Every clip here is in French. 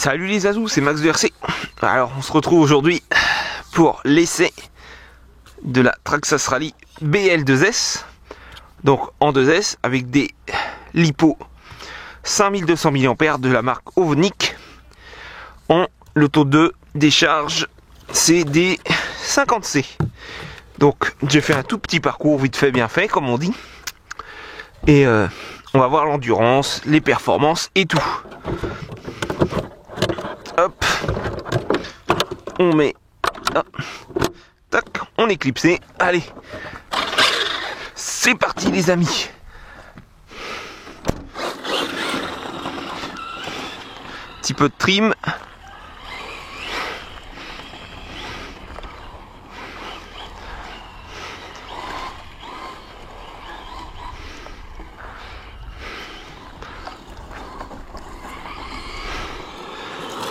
Salut les Azous, c'est Max de RC. Alors on se retrouve aujourd'hui pour l'essai de la Traxxas Rally BL2S. Donc en 2S avec des LiPo 5200 mAh de la marque Ovonic. Le taux de décharge c'est des 50C. Donc j'ai fait un tout petit parcours vite fait bien fait comme on dit. Et on va voir l'endurance, les performances et tout. Hop, on met, hop, tac, on est clipsé. Allez, c'est parti les amis. Petit peu de trim.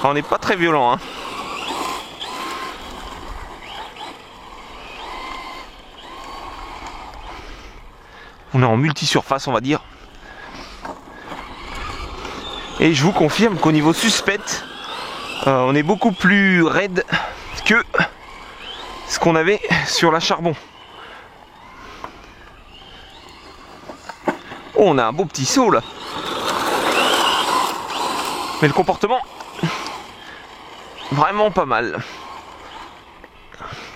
On n'est pas très violent, hein. On est en multi-surface, on va dire. Et je vous confirme qu'au niveau suspect, on est beaucoup plus raide que ce qu'on avait sur la charbon. Oh, on a un beau petit saut là. Mais le comportement, vraiment pas mal.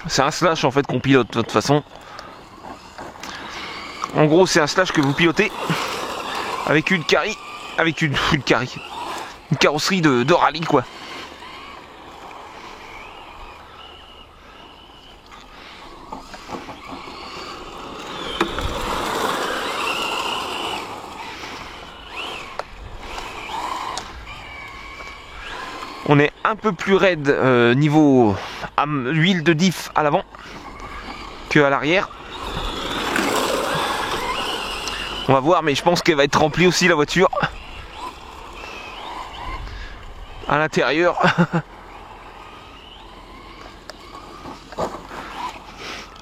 C'est un slash en fait qu'on pilote de toute façon. En gros c'est un slash que vous pilotez avec une carry, avec une carrosserie de rallye quoi. On est un peu plus raide niveau huile de diff à l'avant que à l'arrière. On va voir, mais je pense qu'elle va être remplie aussi la voiture. À l'intérieur.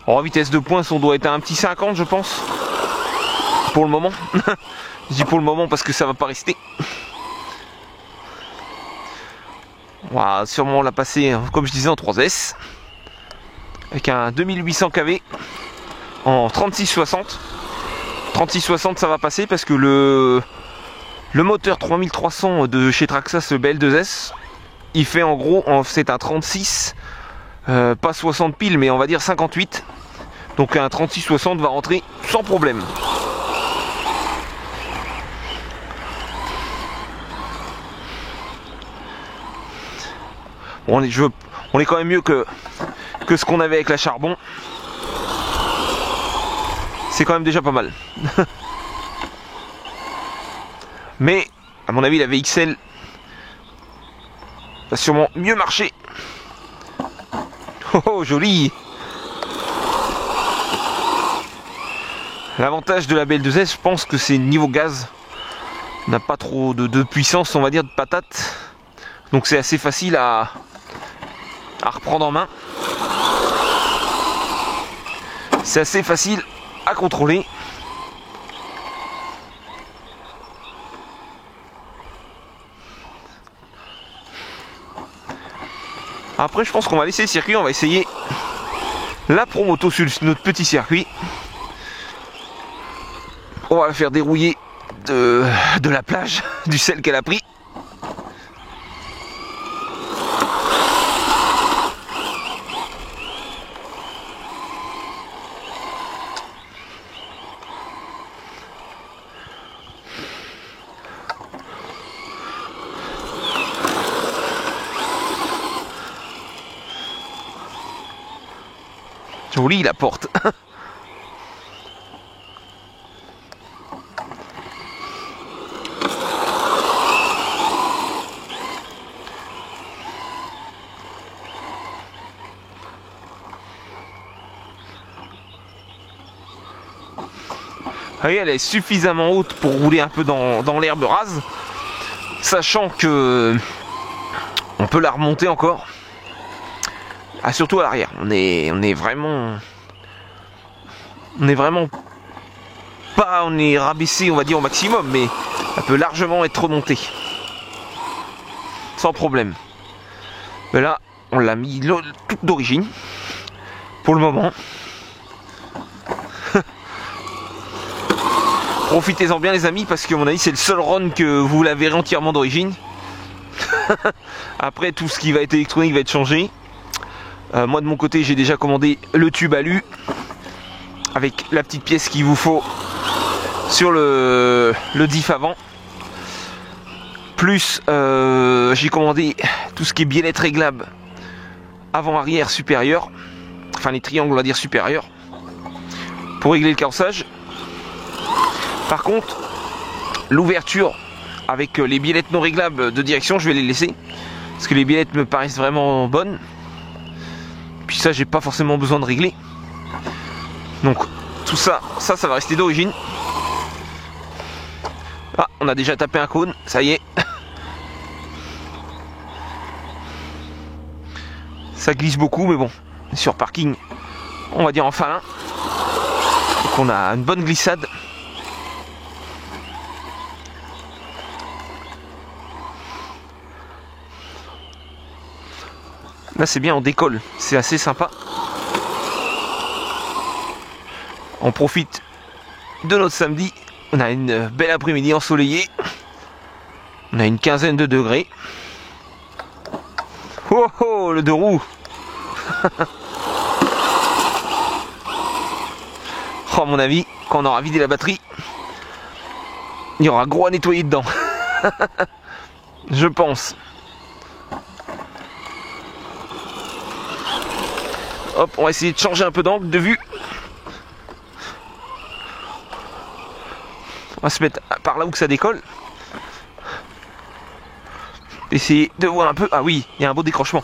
En vitesse de pointe, on doit être à un petit 50 je pense. Pour le moment. Je dis pour le moment parce que ça va pas rester. On va sûrement la passer, comme je disais, en 3S. Avec un 2800 kV en 3660. 3660 ça va passer parce que le moteur 3300 de chez Traxxas, le BL2S, il fait en gros, c'est un 36, pas 60 piles mais on va dire 58. Donc un 3660 va rentrer sans problème. Bon, on est quand même mieux que ce qu'on avait avec la charbon. C'est quand même déjà pas mal. Mais à mon avis la VXL va sûrement mieux marcher. Oh joli. L'avantage de la BL2S, je pense que c'est niveau gaz. On n'a pas trop de puissance, on va dire, de patate. Donc c'est assez facile à reprendre en main. C'est assez facile à contrôler. Après je pense qu'on va laisser le circuit, on va essayer la promoto sur notre petit circuit. On va la faire dérouiller de la plage, du sel qu'elle a pris. Jolie la porte. Voyez, elle est suffisamment haute pour rouler un peu dans l'herbe rase, sachant que on peut la remonter encore. Ah, surtout à l'arrière, on est vraiment pas, on est rabaissé on va dire au maximum, mais elle peut largement être remontée. sans problème. Mais là, on l'a mis tout d'origine. Pour le moment. Profitez-en bien les amis, parce que à mon avis c'est le seul run que vous la verrez entièrement d'origine. Après tout ce qui va être électronique va être changé. Moi de mon côté j'ai déjà commandé le tube alu avec la petite pièce qu'il vous faut sur le diff avant. Plus j'ai commandé tout ce qui est biellette réglable avant arrière supérieur, enfin les triangles on va dire supérieurs, pour régler le carrossage. Par contre l'ouverture avec les biellettes non réglables de direction je vais les laisser, parce que les biellettes me paraissent vraiment bonnes, puis ça j'ai pas forcément besoin de régler. Donc tout ça va rester d'origine. Ah, on a déjà tapé un cône, ça y est. Ça glisse beaucoup, mais bon, sur parking, on va dire en falin. Donc on a une bonne glissade. Là c'est bien, on décolle, c'est assez sympa. On profite de notre samedi. On a une belle après-midi ensoleillée. On a une quinzaine de degrés. Oh oh, le deux roues. Oh, à mon avis, quand on aura vidé la batterie, il y aura gros à nettoyer dedans. Je pense. Hop, on va essayer de changer un peu d'angle de vue. On va se mettre par là où que ça décolle. Essayer de voir un peu. Ah oui, il y a un beau décrochement.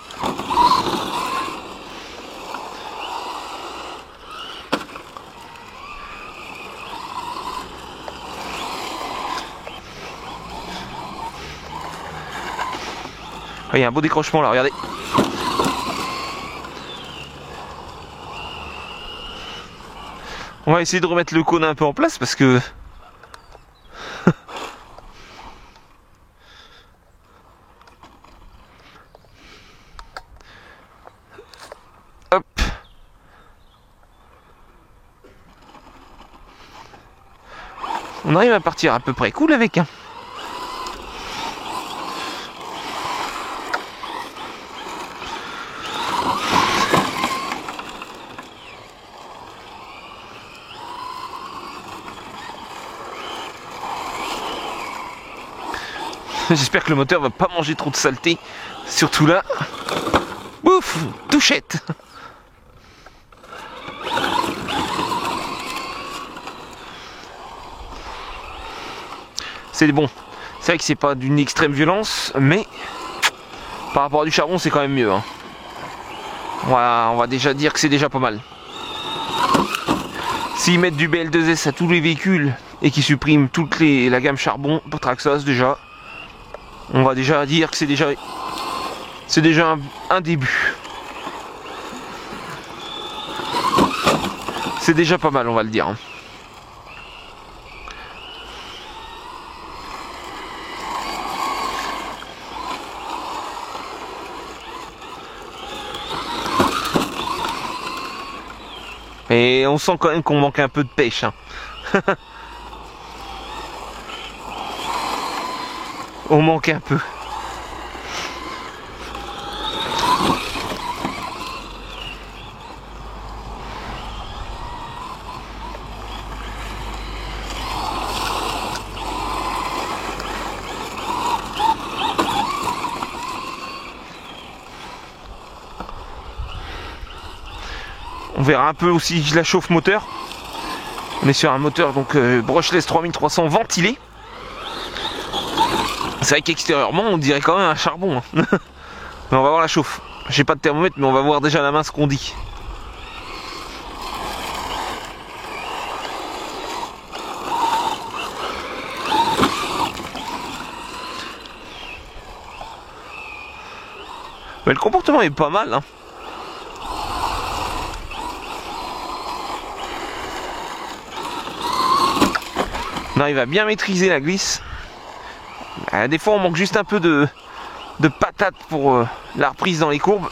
Il y a un beau décrochement là, regardez. On va essayer de remettre le cône un peu en place parce que... Hop. On arrive à partir à peu près cool avec, hein. J'espère que le moteur va pas manger trop de saleté. Surtout là. Ouf, touchette. C'est bon. C'est vrai que c'est pas d'une extrême violence, mais par rapport à du charbon, c'est quand même mieux, hein. Voilà, on va déjà dire que c'est déjà pas mal. S'ils mettent du BL2S à tous les véhicules et qu'ils suppriment toute la gamme charbon pour Traxxas, déjà, on va déjà dire que c'est déjà un début. C'est déjà pas mal, on va le dire, hein. Et on sent quand même qu'on manque un peu de pêche, hein. On manque un peu. On verra un peu aussi la chauffe moteur. On est sur un moteur donc brushless 3300 ventilé. C'est vrai qu'extérieurement on dirait quand même un charbon, hein. Mais on va voir la chauffe. J'ai pas de thermomètre mais on va voir déjà à la main ce qu'on dit. Mais le comportement est pas mal, hein. On arrive à bien maîtriser la glisse. Des fois on manque juste un peu de de patates pour la reprise dans les courbes.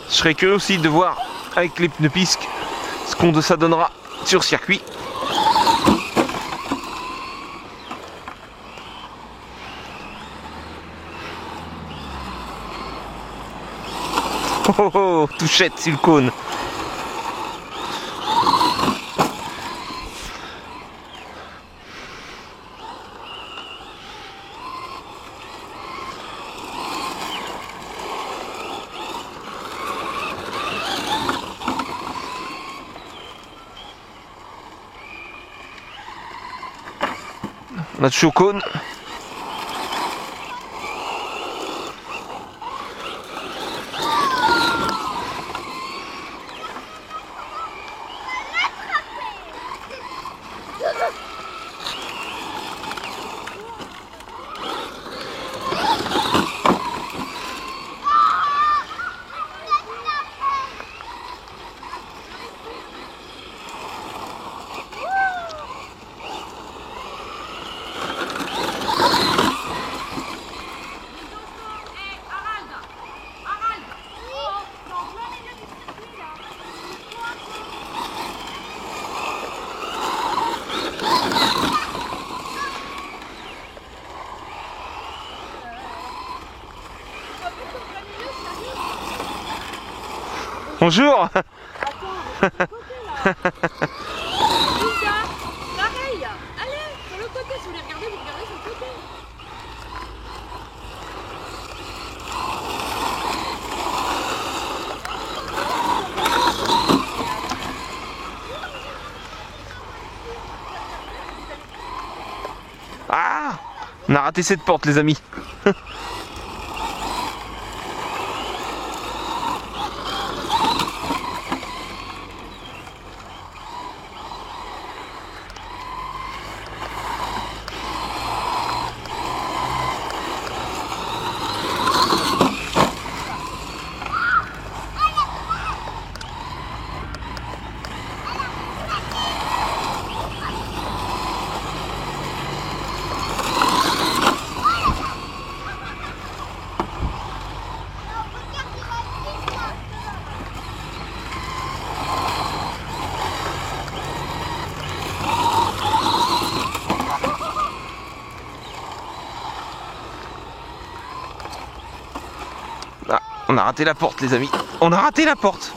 Je serais curieux aussi de voir avec les pneus pisques ce qu'on ça donnera sur circuit. Oh, oh, touchette sur le cône. On a touché au cône. Bonjour. Attends, de l'autre côté là. Lisa, pareil. Allez, sur le côté, si vous les regardez, vous regardez sur le côté. Ah, on a raté cette porte les amis. Ah, on a raté la porte les amis. On a raté la porte.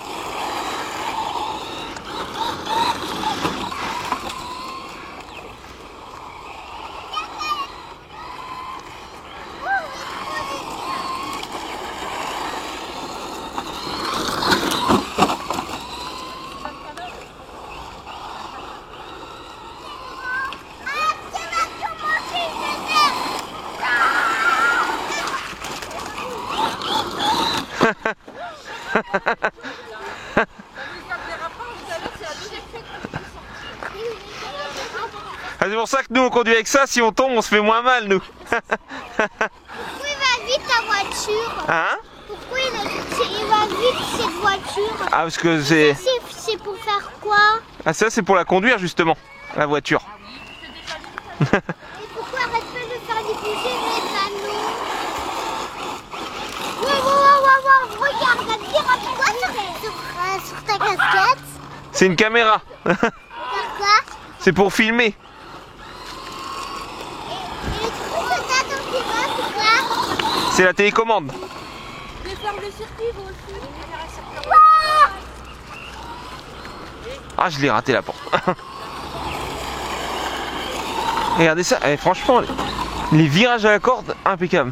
Ah, c'est pour ça que nous on conduit avec ça, si on tombe on se fait moins mal nous. Pourquoi il va vite ta voiture? Hein? Pourquoi il va vite cette voiture? Ah parce que c'est... C'est pour faire quoi? Ah ça c'est pour la conduire justement, la voiture. Et pourquoi arrête pas de faire bouger les panneaux? Wow, regarde, regarde sur ta casquette. C'est une caméra. Regarde quoi? C'est pour filmer. Et le truc que t'as dans tes mains, c'est quoi? C'est la télécommande. Je vais faire le circuit, vous aussi. Ah je l'ai raté la porte. Regardez ça, eh, franchement les virages à la corde, impeccable.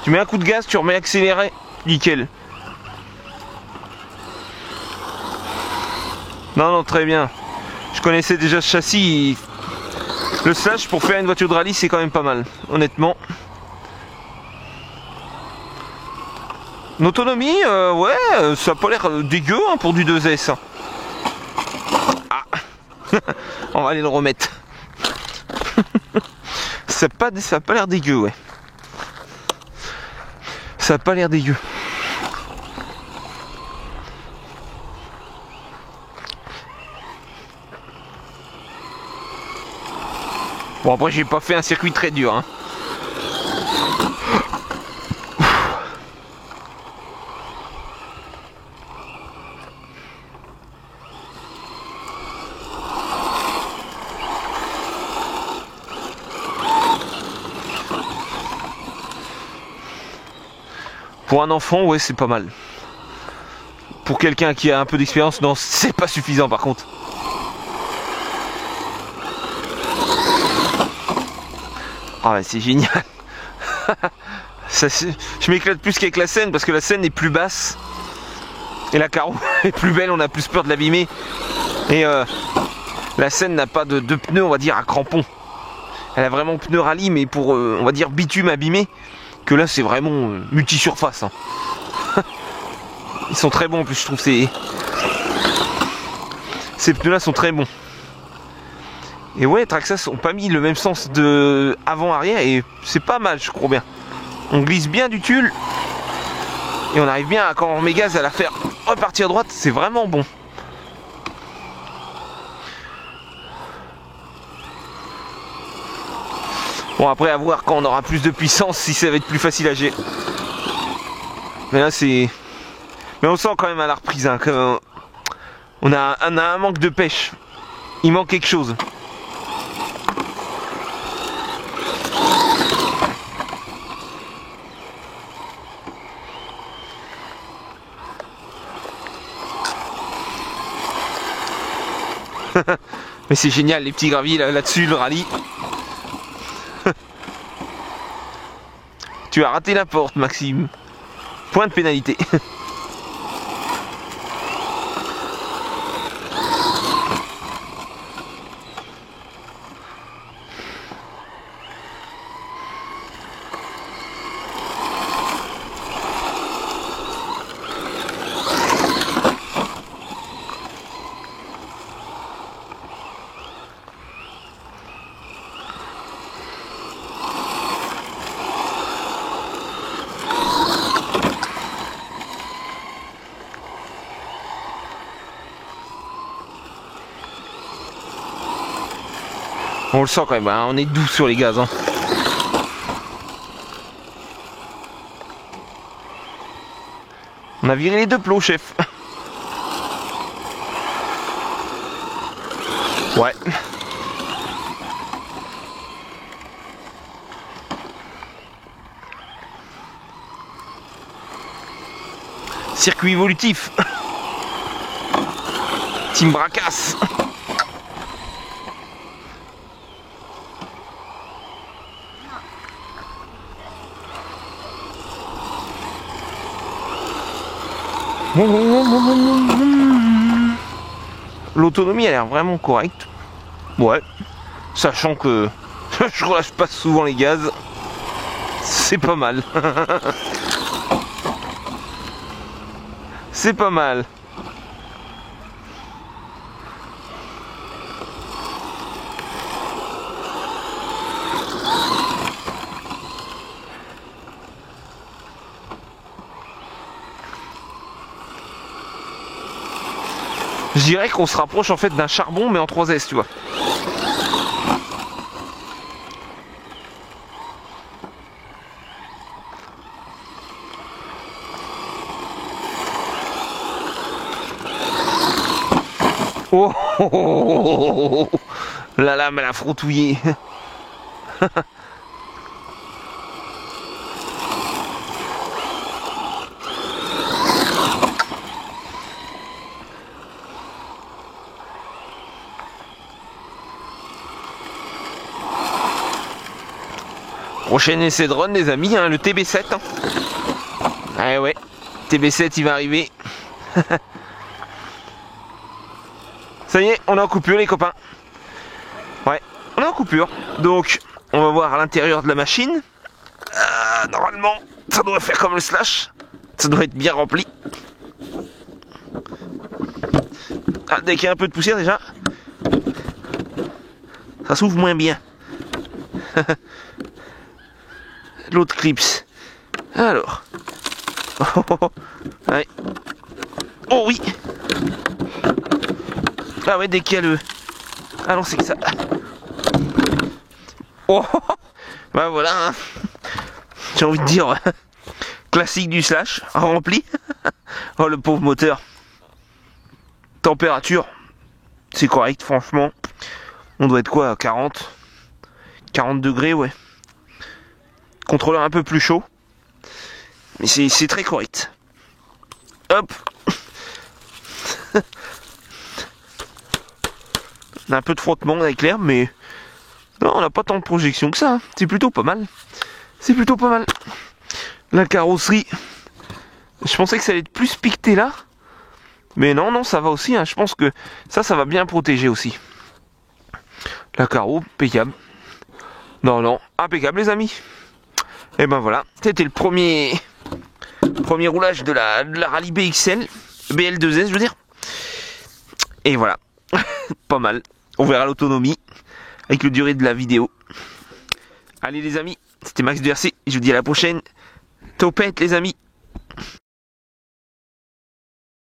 Tu mets un coup de gaz, tu remets accéléré, nickel. Non non très bien. Je connaissais déjà ce châssis. Le slash pour faire une voiture de rallye c'est quand même pas mal, honnêtement. L'autonomie, ouais, ça a pas l'air dégueu hein, pour du 2S. Hein. Ah. On va aller le remettre. Ça a pas l'air dégueu, ouais. Ça a pas l'air dégueu. Bon, après, j'ai pas fait un circuit très dur, hein. Pour un enfant, ouais, c'est pas mal. Pour quelqu'un qui a un peu d'expérience, non, c'est pas suffisant par contre. Ah ouais, c'est génial. Ça, je m'éclate plus qu'avec la Seine parce que la Seine est plus basse et la Karoo est plus belle, on a plus peur de l'abîmer. Et la Seine n'a pas de pneus, on va dire, à crampons. Elle a vraiment pneus rallye, mais pour, on va dire, bitume abîmé. Que là, c'est vraiment multi-surface. Hein. Ils sont très bons en plus, je trouve. Ces pneus-là sont très bons. Et ouais, Traxxas ont pas mis le même sens de avant-arrière et c'est pas mal, je crois bien. On glisse bien du tulle et on arrive bien, quand on met gaz, à la faire repartir droite. C'est vraiment bon. Bon, après, à voir quand on aura plus de puissance, si ça va être plus facile à gérer. Mais là, c'est... Mais on sent quand même à la reprise, hein, on a un manque de pêche. Il manque quelque chose. Mais c'est génial, les petits graviers là-dessus, le rallye. Tu as raté la porte, Maxime. Point de pénalité. On le sent quand même, hein, on est doux sur les gaz. Hein. On a viré les deux plots, chef. Ouais. Circuit évolutif. Team Bracas. L'autonomie a l'air vraiment correcte. Ouais. Sachant que je relâche pas souvent les gaz. C'est pas mal. C'est pas mal. Je dirais qu'on se rapproche en fait d'un charbon mais en 3S, tu vois. Oh, oh, oh, oh, oh. La lame elle a frontouillé. Prochain essai de run, les amis, hein, le TB7. Hein. Ah ouais, TB7 il va arriver. Ça y est, on est en coupure les copains. Ouais, on est en coupure. Donc, on va voir à l'intérieur de la machine. Normalement, ça doit faire comme le slash. Ça doit être bien rempli. Ah, dès qu'il y a un peu de poussière déjà, ça s'ouvre moins bien. L'autre clips. Alors. Ouais. Oh oui. Ah ouais, dès qu'il y a le... Ah non, c'est que ça. Oh, bah voilà, hein. J'ai envie de dire classique du slash, rempli. Oh le pauvre moteur. Température, c'est correct franchement. On doit être quoi à 40 degrés, ouais. Contrôleur un peu plus chaud. Mais c'est très correct. Hop. On a un peu de frottement avec l'air, mais non, on n'a pas tant de projection que ça. Hein. C'est plutôt pas mal. C'est plutôt pas mal. La carrosserie, je pensais que ça allait être plus piqueté là. Mais non, ça va aussi. Hein. Je pense que ça va bien protéger aussi. La carreau, impeccable. Non, impeccable les amis. Et ben voilà, c'était le premier roulage de la Rallye BXL, BL2S je veux dire. Et voilà, pas mal. On verra l'autonomie avec le durée de la vidéo. Allez les amis, c'était Max de RC, je vous dis à la prochaine. Topette les amis.